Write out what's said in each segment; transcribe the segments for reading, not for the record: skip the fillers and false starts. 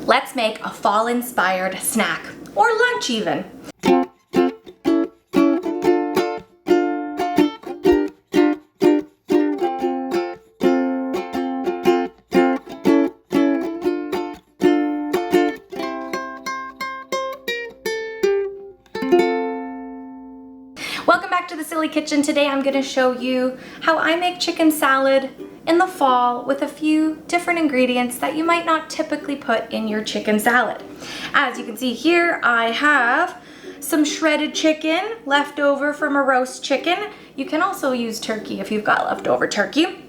Let's make a fall-inspired snack, or lunch even. Welcome back to the Silly Kitchen. Today I'm going to show you how I make chicken salad in the fall with a few different ingredients that you might not typically put in your chicken salad. As you can see here, I have some shredded chicken left over from a roast chicken. You can also use turkey if you've got leftover turkey.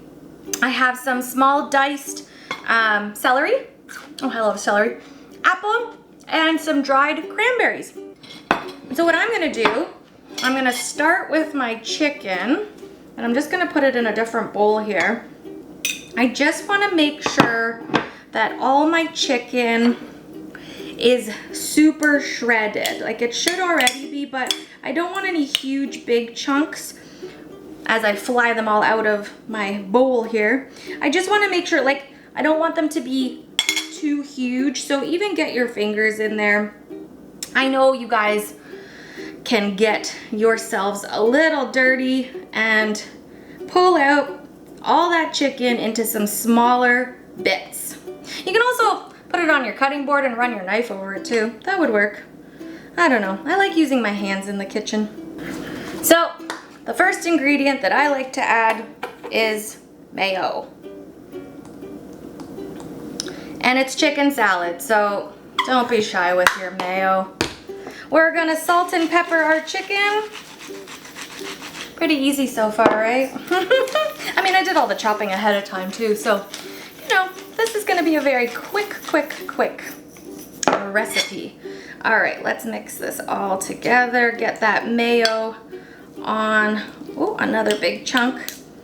I have some small diced celery. Oh, I love celery. Apple and some dried cranberries. So what I'm going to do, I'm gonna start with my chicken, and I'm just gonna put it in a different bowl here. I just wanna make sure that all my chicken is super shredded. Like it should already be, but I don't want any huge big chunks as I fly them all out of my bowl here. I just wanna make sure, like, I don't want them to be too huge, so even get your fingers in there. I know you guys can get yourselves a little dirty and pull out all that chicken into some smaller bits. You can also put it on your cutting board and run your knife over it too. That would work. I don't know. I like using my hands in the kitchen. So the first ingredient that I like to add is mayo. And it's chicken salad, so don't be shy with your mayo. We're gonna salt and pepper our chicken. Pretty easy so far, right? I mean, I did all the chopping ahead of time too, so, you know, this is gonna be a very quick recipe. All right, let's mix this all together. Get that mayo on, oh, another big chunk.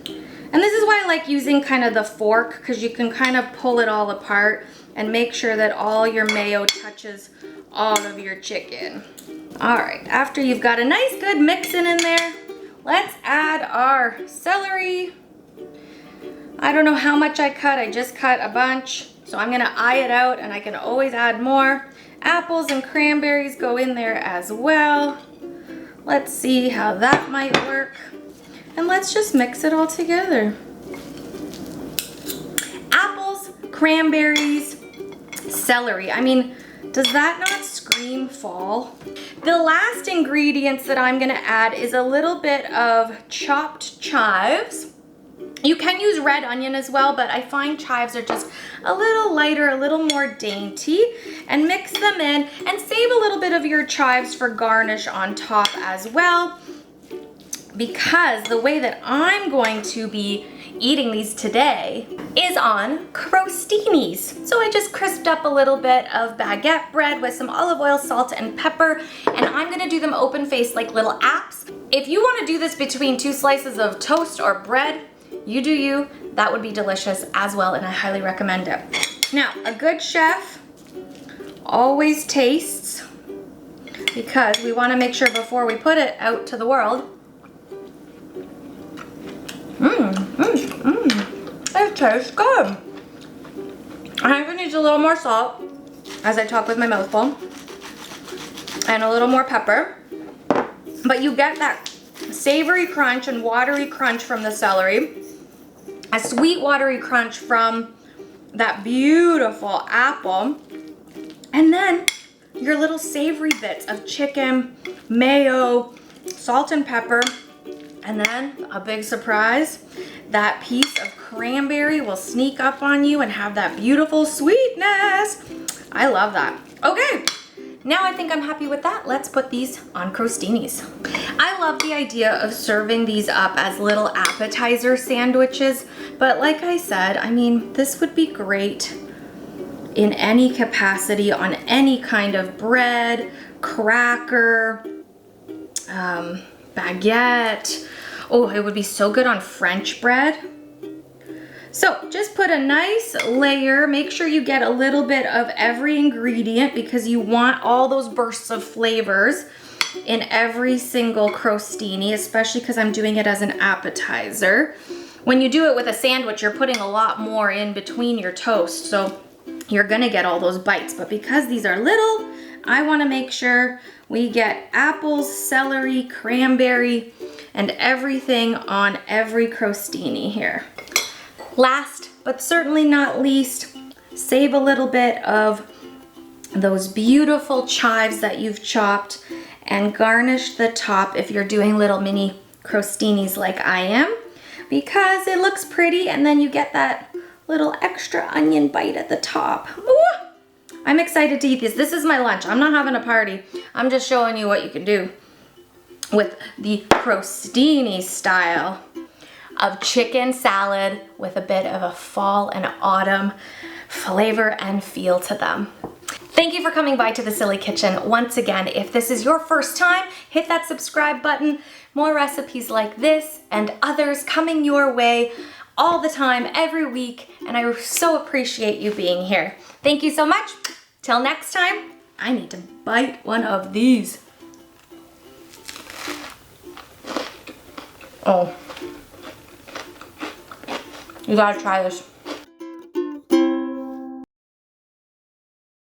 And this is why I like using kind of the fork, because you can kind of pull it all apart and make sure that all your mayo touches all of your chicken. All right, after you've got a nice good mixing in there, let's add our celery. I don't know how much I cut, I just cut a bunch, so I'm gonna eye it out and I can always add more. Apples and cranberries go in there as well. Let's see how that might work. And let's just mix it all together. Apples, cranberries, celery. I mean, does that not scream fall? The last ingredients that I'm gonna add is a little bit of chopped chives. You can use red onion as well, but I find chives are just a little lighter, a little more dainty. And mix them in and save a little bit of your chives for garnish on top as well. Because the way that I'm going to be eating these today is on crostinis. So I just crisped up a little bit of baguette bread with some olive oil, salt, and pepper, and I'm gonna do them open-faced like little apps. If you wanna do this between 2 slices of toast or bread, you do you. That would be delicious as well, and I highly recommend it. Now, a good chef always tastes, because we wanna make sure before we put it out to the world. It tastes good. I think it needs a little more salt as I talk with my mouth full, and a little more pepper. But you get that savory crunch and watery crunch from the celery, a sweet watery crunch from that beautiful apple, and then your little savory bits of chicken, mayo, salt and pepper. And then, a big surprise, that piece of cranberry will sneak up on you and have that beautiful sweetness. I love that. Okay, now I think I'm happy with that. Let's put these on crostinis. I love the idea of serving these up as little appetizer sandwiches, but like I said, I mean, this would be great in any capacity on any kind of bread, cracker, baguette. Oh, it would be so good on French bread. So just put a nice layer. Make sure you get a little bit of every ingredient because you want all those bursts of flavors in every single crostini, especially because I'm doing it as an appetizer. When you do it with a sandwich, you're putting a lot more in between your toast. So you're gonna get all those bites. But because these are little, I wanna make sure we get apples, celery, cranberry, and everything on every crostini here. Last, but certainly not least, save a little bit of those beautiful chives that you've chopped and garnish the top if you're doing little mini crostinis like I am, because it looks pretty and then you get that little extra onion bite at the top. Ooh, I'm excited to eat these. This is my lunch. I'm not having a party. I'm just showing you what you can do with the crostini style of chicken salad with a bit of a fall and autumn flavor and feel to them. Thank you for coming by to the Silly Kitchen. Once again, if this is your first time, hit that subscribe button. More recipes like this and others coming your way all the time, every week, and I so appreciate you being here. Thank you so much. Till next time, I need to bite one of these. Oh, you gotta try this.